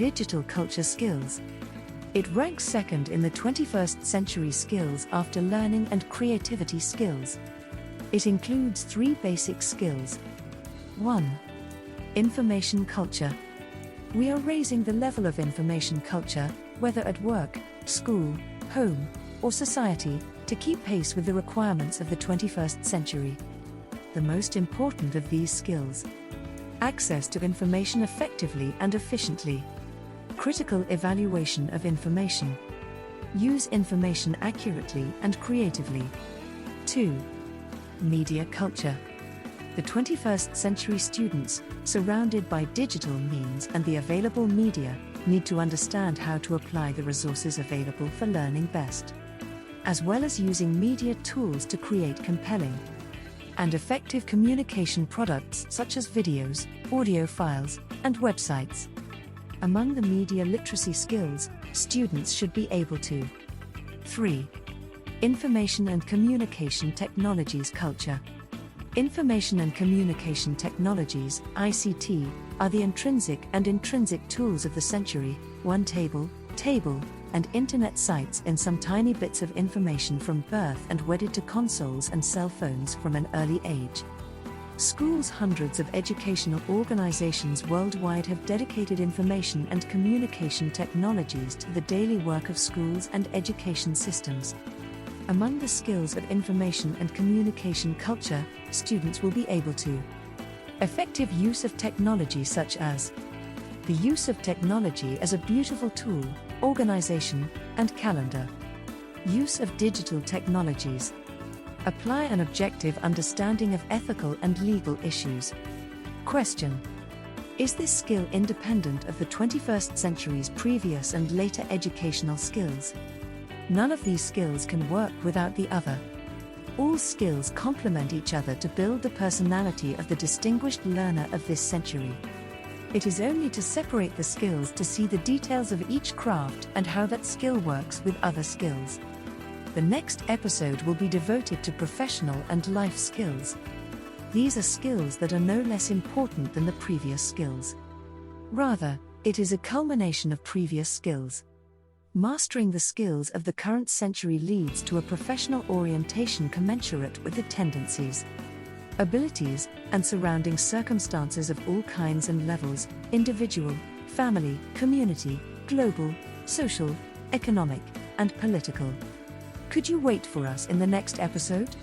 digital culture skills. It ranks second in the 21st century skills after learning and creativity skills. It includes 3 basic skills. 1. Information culture. We are raising the level of information culture, whether at work, school, home, or society, to keep pace with the requirements of the 21st century. The most important of these skills: access to information effectively and efficiently. Critical evaluation of information. Use information accurately and creatively. 2. Media culture. The 21st century students, surrounded by digital means and the available media, need to understand how to apply the resources available for learning best, as well as using media tools to create compelling and effective communication products such as videos, audio files, and websites. Among the media literacy skills, students should be able to: 3. Information and communication technologies culture. Information and communication technologies, ICT, are the intrinsic tools of the century. One table, and internet sites in some tiny bits of information from birth and wedded to consoles and cell phones from an early age. Schools, hundreds of educational organizations worldwide have dedicated information and communication technologies to the daily work of schools and education systems. Among the skills of information and communication culture, students will be able to: effective use of technology such as the use of technology as a beautiful tool, organization, and calendar. Use of digital technologies. Apply an objective understanding of ethical and legal issues. Question: is this skill independent of the 21st century's previous and later educational skills? None of these skills can work without the other. All skills complement each other to build the personality of the distinguished learner of this century. It is only to separate the skills to see the details of each craft and how that skill works with other skills. The next episode will be devoted to professional and life skills. These are skills that are no less important than the previous skills. Rather, it is a culmination of previous skills. Mastering the skills of the current century leads to a professional orientation commensurate with the tendencies, abilities, and surrounding circumstances of all kinds and levels: individual, family, community, global, social, economic, and political. Could you wait for us in the next episode?